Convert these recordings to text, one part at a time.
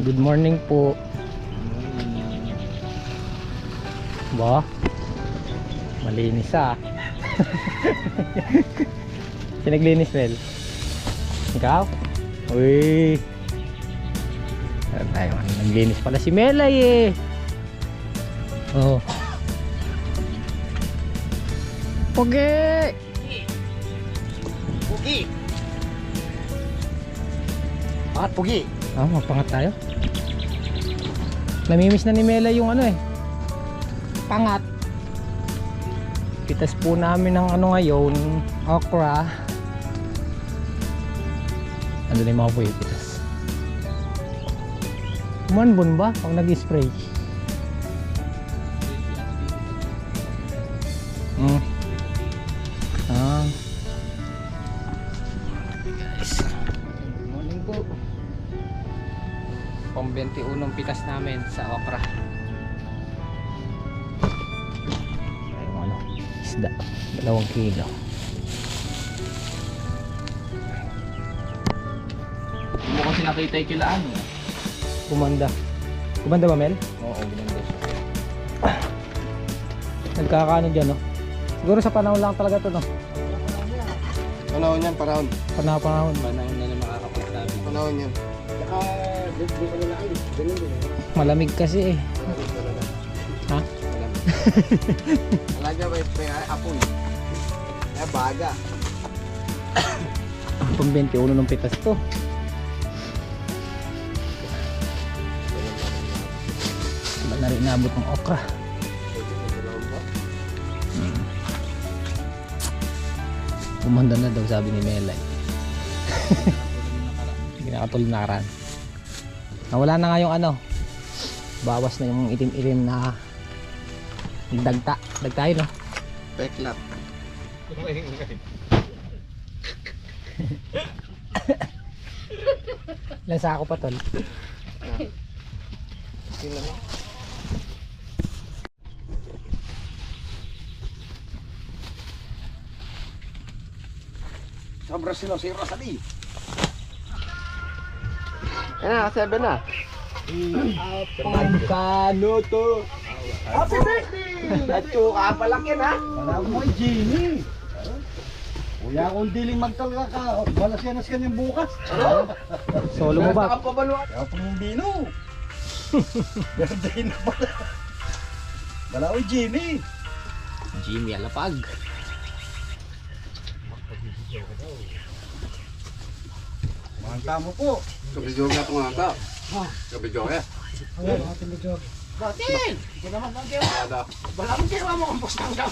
Good morning po. Ba? Malinis ah. Sinaglinis, Mel? Ikaw? Uy. Tayo, naglinis pala si Melay eh. Oh. Pogi! Pugi! Pangat pugi! Ah, magpangat tayo. Namimiss na ni Melay yung ano eh. Pangat. Pitas po namin ng ano ngayon, okra. Ano na yung mga buhay pitas. Umanbon ba pag nag-spray? Ah. Guys, good morning po. Pang 21 pitas namin sa okra. Ayun ano, isda, 2 kilo. Hindi mo kasi nakita yung kilaan eh. Kumanda. Kumanda ba, Mel? Oo, ginanda siya. Nagkakaano dyan, no? Siguro sa panahon lang talaga to, no? Panahon yan, panahon. Panahon. Panahon na makakapagsabi. Panahon yan. Saka, di ko na lang. Ganun din. Malamig kasi eh. Ha? Talaga ba ito yung apoy? Kaya baga. Pang 21 ng pitas to. Wala na rin inabot ng okra. Umanda na daw sabi ni Melay. Ginakatulog na karan. Nawala na nga yung ano. Bawas na yung itim-itim na dagta. Dagtayo, no? Peklat. Ilan sako pa tol? Sila na. Sobra sila si Rosalie. Ayan na, 7 na. Pagkano to? Happy birthday! Natsuka pa lang yan ha? Wala mo kay Jimmy. Kuya kung diling magtalga ka, balas yan as kanyang bukas. Solo mo ba? Nakapabaluan. Kaya pa mong bino. Birthday na pala. Wala ko Jimmy. Jimmy Alapag. Mangka mo po. Kabidyo nga ito nga ito. Kabidyo ka. Batin! Hindi naman ang kewa. Wala mong kewa mo kung postang daw.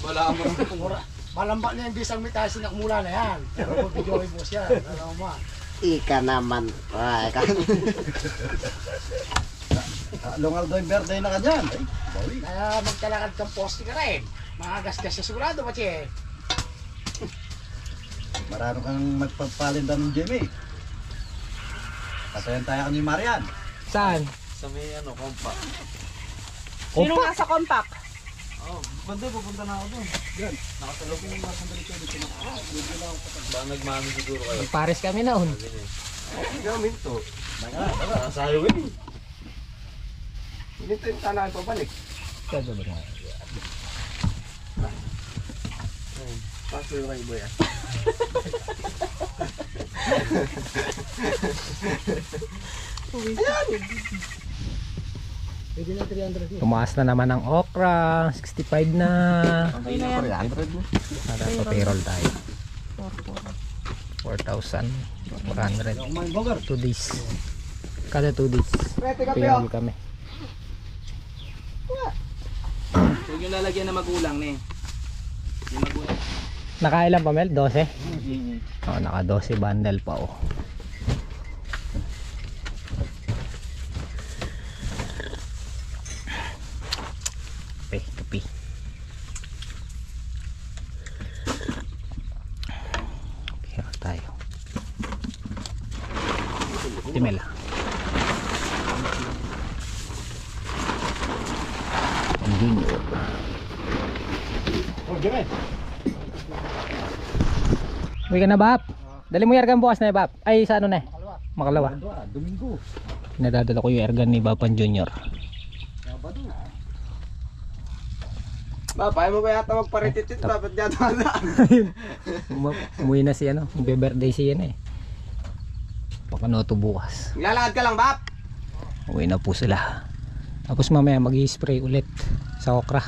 Wala mo rin kumura. Malambak na yung bisang may tayo sinakmula na yan. Pero kung video ay boss yan. Alam mo. Ika naman. Ay, Lungal daw yung birthday na ka dyan. Ay, bawi. Kaya magkalakad kang poste ka rin. Makagasgas sa sigurado ba siya? Marano kang magpagpalinda ng Jimmy. Patayan tayo kami Marian. Saan? sa may ano, kompa. Sino nasa compact? Oh, banda pupunta na ako doon. Yan. Nakasalog yung mga sandali ko dito. Baka nagmami siguro kayo. Pares kami noon. Gamit to. Nakasayo eh. Hindi tayo tanaan pabalik. Kaya ba nga? Paso yung kayo boy ah. Tumaas na naman ang okra. 65 na. Okay na 400 mo. Para pa payroll tayo. 4,400. 2 days. Kada 2 days. Payroll kami. Huwag yung lalagyan na magulang na eh. Yung magulang. Nakailan pa, Mel? 12? Oh, naka 12 bundle pa oh. Tupi. Pira tayo. Timela. Hindi. Uwi ka na, Bap. Dali mo yargan bukas na, Bap. Ay, sa ano na? Makalawa. Domingo. Pinadadala ko yung airgun ni Bapan Junior. Sabado. Ba, paano mo ba yata magparititit? Dapat dyan dadaan. Umuwi na si ano, magbe-birthday siya eh. Pakanoto bukas. Lalakad ka lang, Bap. Uwi na po sila. Tapos mamaya mag-i-spray ulit sa okra.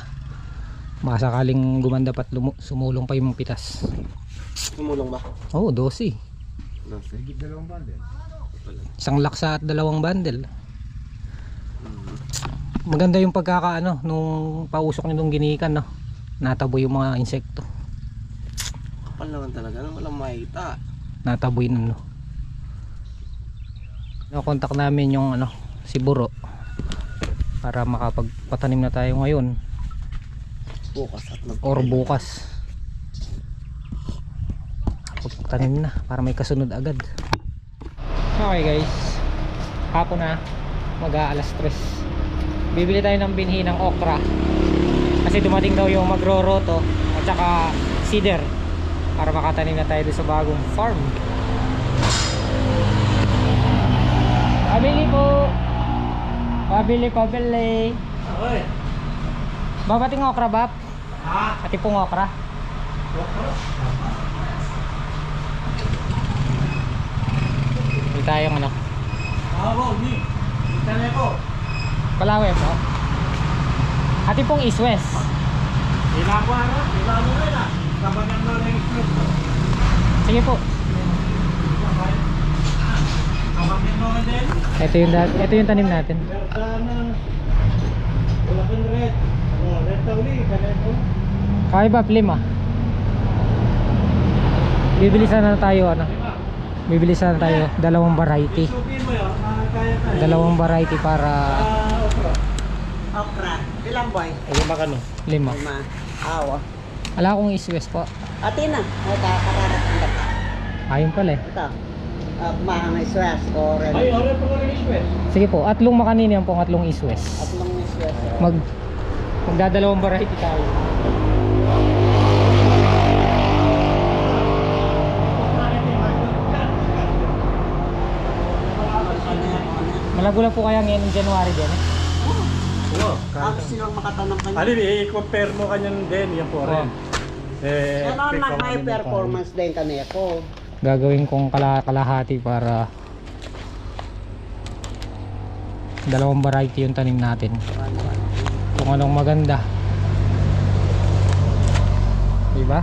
Baka sakaling gumanda pat sumulong pa yung pitas. Sumulong ba? Oo, 12. Higit 2 bundle. Isang laksa at 2 bundle. Maganda yung pagkakaano nung pausok nitong ginikan, no. Nataboy yung mga insekto. Kapal naman talaga, no? Walang makita. Nataboy nun, no. Nakontak namin yung ano, si Buro para makapagpatanim na tayo ngayon Bukas at or bukas. Pagtanim na para may kasunod agad. Okay guys, hapon na, mag-aalas 3. Bibili tayo ng binhi ng okra kasi dumating daw yung magro-roto at saka seeder para makatanim na tayo doon sa bagong farm. Pabili po. Pabili. Oy. Babating okra, Bap? Ha? Ati pong okra. Bili tayong ano, Abo, ni. Tane ko. Kalawe po. Ati pong East-West. Ilang ko ano? Ilang mo na. Kabagan na ng express. Sige po. Kabagan na din. Ito yung tanim natin. Sana. Wala kang red. Oh, red tawli. Kanito. Kaya ba, 5? Bibili sana tayo ano. Bibili sana tayo 2 variety. Supin mo yun. Kaya 2 variety para Okra. Ilang boy? Ayun ba kano? 5. Awa. Wala akong East-West po. Ate na. Ay, kakarating ka. Ayun pala eh. Ito. Mahangay swes. Oren. Ay, oras pa rin express. Sige po, 3 makanini yan po, 3 East-West. At lang ni swes. Magdadalawang variety tayo. Malago lang po kaya ngayon ng January din eh. Ako silang makatanong kanya. Ali, i-compare mo kanyan din. Yan po rin. Ano na may performance din kanina ko. Gagawin kong kalahati para 2 variety yung tanim natin. Kung anong maganda. Diba?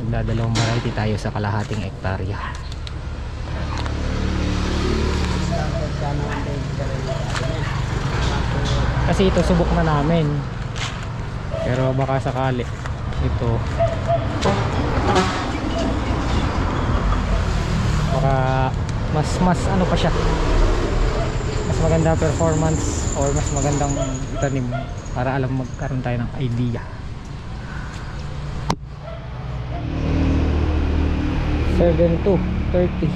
Magdadalawang variety tayo sa kalahating hektarya. Kasi ito subok na namin. Pero baka sakali ito baka mas ano pa siya, mas maganda performance or mas magandang tanim para alam magkaroon tayo ng idea. 7-2-30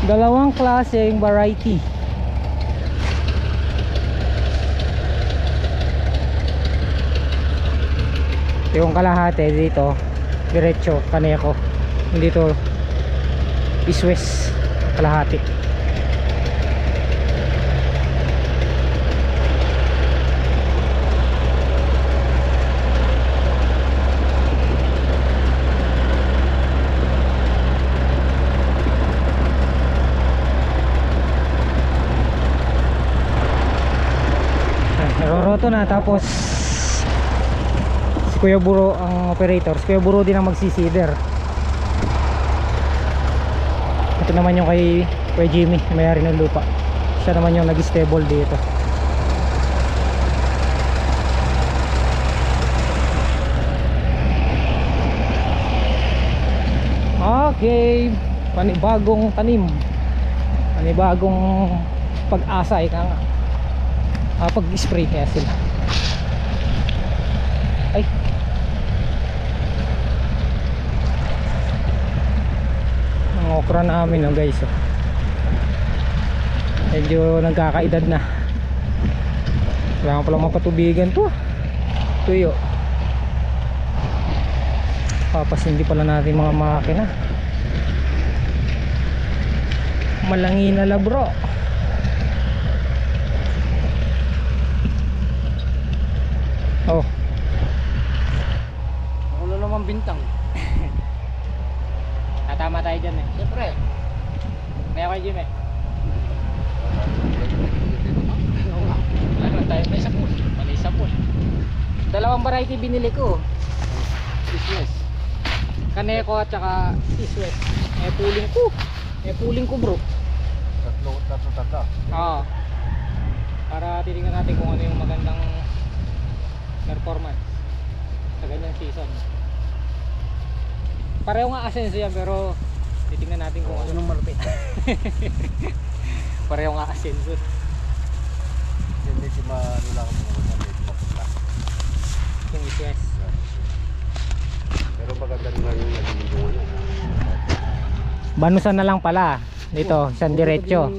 dalawang klaseng variety. Yung kalahati dito diretso kaneko, dito East-West kalahati. Naroroto na, tapos si Kuya Buro ang operator. Si Kuya Buro din ang magsisider. Ito naman yung kay Kuya Jimmy, may-ari ng lupa. Siya naman yung nag-stable dito. Okay, panibagong tanim, panibagong pag-asa, ika nga. Pag-spray kaya sila. Ay, ang okra namin guys, medyo nagkakaedad na. Kailangan pala mapatubigan to. Tuyo. Papasindi pala natin mga makina. Malangin na la bro. Oh. Ako na naman bintang. Tatama tayo dyan eh. Siyempre. May ako Jim eh. Oo nga. Ano tayo? May sapul. Mali sa pool. Dalawang variety binili ko. Business. Kaneko at saka East West. Puling ko bro. Tatlo. Oo. Para titingnan natin kung ano yung magandang performance sa ganyang season. Pareho nga Asenso yan pero titingnan natin kung ano Anong malupit? pareho nga Asenso. Medyo ano lang ako medyo mapula. Yung East West. Pero maganda rin nga yung naging ano. Banusan na lang pala. Dito, isang diretso.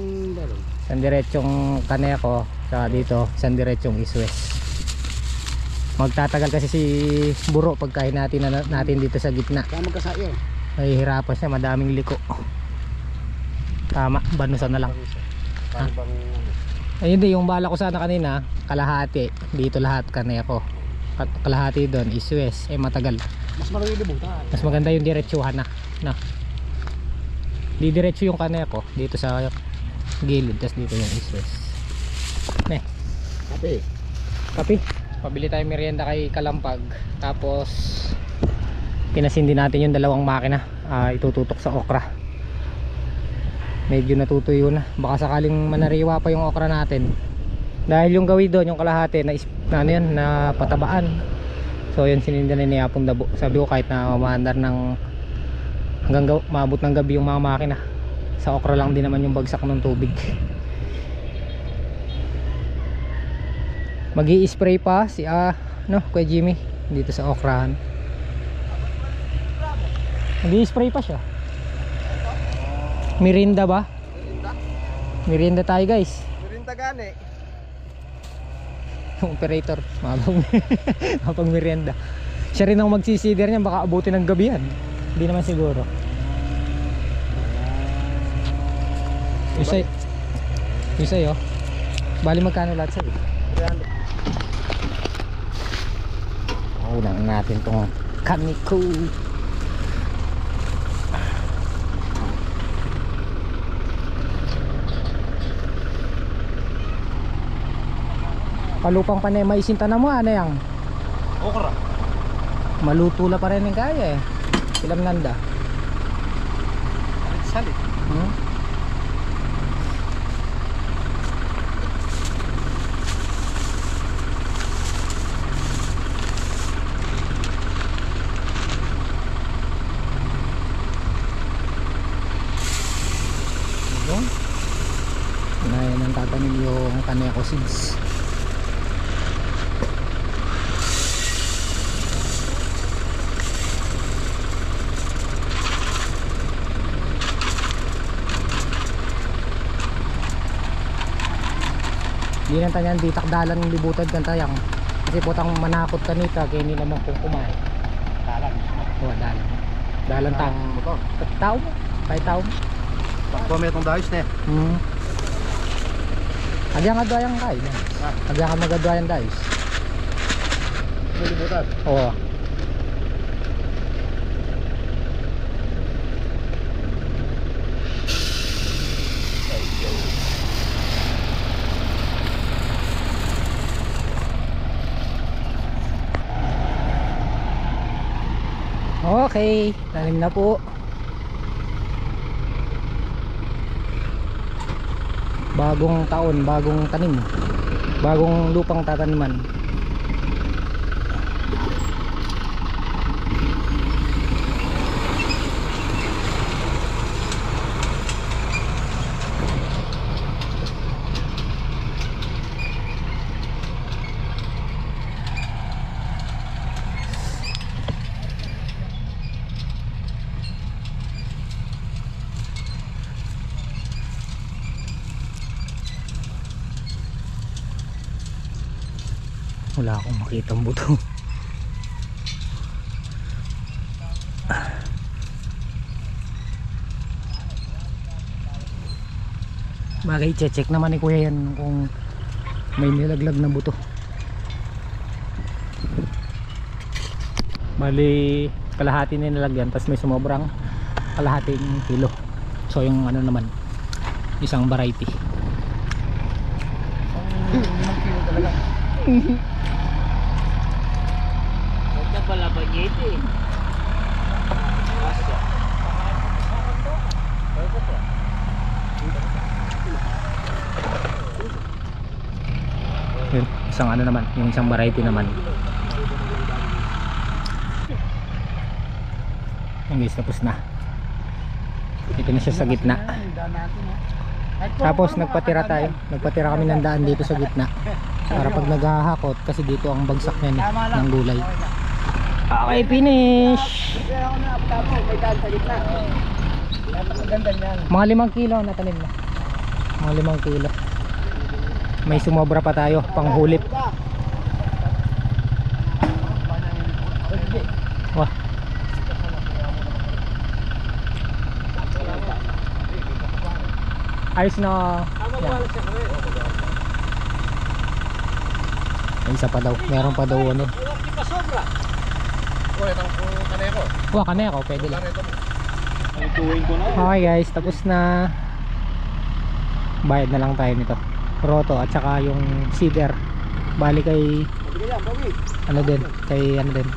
Isang diretsong Kaneko. Saka dito, isang diretsong East West. Magtatagal kasi si Buro pagka natin dito sa gitna. Kaya magkasayo. Mahihirapan siya, madaming liko. Tama, banusan na lang. Paano bang ano? Ayun din, yung bala ko sana kanina, kalahati. Dito lahat Kaneko. Kalahati doon, East West. Matagal. Mas marami libutan. Mas maganda yung diretsuhan na. Di diretso yung Kaneko dito sa gilid, tas dito yung East West. Kape. Kape. Pabili tayo merienda kay Kalampag. Tapos pinasindi natin yung dalawang makina. Itututok sa okra. Medyo natutuyo na. Baka sakaling manariwa pa yung okra natin. Dahil yung gawi doon, yung kalahati na patabaan. So yun, sininda na ni Apong Dabo. Sabi ko kahit na umaandar ng hanggang maabot ng gabi yung mga makina, sa okra lang din naman yung bagsak ng tubig. Magi-spray pa si Kuya Jimmy dito sa okrahan. Magi-spray pa siya. Mirinda ba? Mirinda tayo guys. Mirinda gani. Operator, mabang merienda. Siya rin ang magsisider niyan, baka abutin ng gabi yan. Hindi naman siguro. Yung sa'yo, bali magkano lahat sa'yo? Ulang natin tong Kaneko. Palupang panay maisinta na mo, ano yang? Okra. Maluto la pa rin yung kaya eh. Ilang nanda? Salit. Unahin ang tatanim yung Kaneko seeds. Di nang tanyan di takdalan ng libutad kan tayang. Kasi putang manakot kanita kaya hindi naman kung kumain. Talan. Oh, dalan. Dalan ta. motor. Tao mo. Kay tao mo. Pagpame itong dahis na Agyan nga doyang kay. Agyan ka magadoyan dahis. Nilibutan. Oo. Okay, tanim na po. Bagong taon, bagong tanim. Bagong lupang tataniman. Wala akong makitang buto. Bagay, check naman ni kuya yan kung may nilaglag na buto. Bali kalahati na nilagyan, tapos may sumobrang kalahating kilo. So yung ano naman, isang variety. 5 kilo talaga. Huwag na pala ba niya ito eh. Yun, isang ano naman, yung isang variety naman. Yung guys, tapos na. Ito na siya sa gitna. Tapos nagpatira tayo. Nagpatira kami ng daan dito sa gitna. Para pag naghahakot, kasi dito ang bagsak niyan ng gulay. Okay, finish! May daan sa gitna. Ganda niyan. Mga 5 kilo na tanim na. Mga 5 kilo. May sumobra pa tayo, panghulip. Wah. Ayos na. Yan. May isa pa daw. Meron pa daw ano. Wah, kaneko. Pwede lang. Ituwing ko na. Okay guys, tapos na. Bayad na lang tayo nito. Roto at saka yung cedar. Bali kay ano din,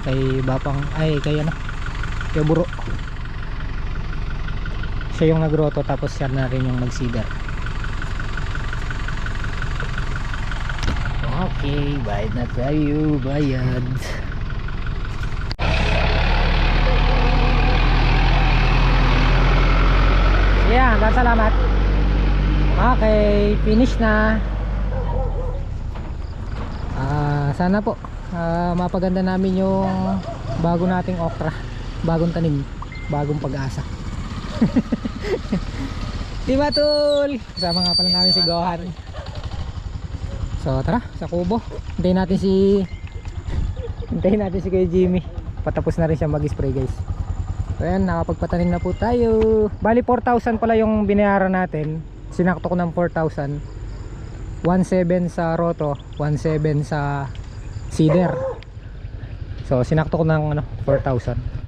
kay Bapang, ay kay ano, kay Buro. Siya yung nagroto, tapos siya na rin yung nag-cedar. Okay, bayad na tayo, bayad. Yeah, salamat. Okay, finish na. Sana po mapaganda namin yung bago nating okra, bagong tanim, bagong pag-asa. Diba tol? Kasama nga pala namin si Gohan. So tara, sa kubo. Hintayin natin si Kuya Jimmy. Patapos na rin siya mag-spray guys. So ayan, nakapagpatanim na po tayo. Bali 4,000 pala yung binayaran natin. Sinakto ko ng 4,000. 1,700 sa roto, 1,700 sa cedar. So sinakto ko ng 4,000.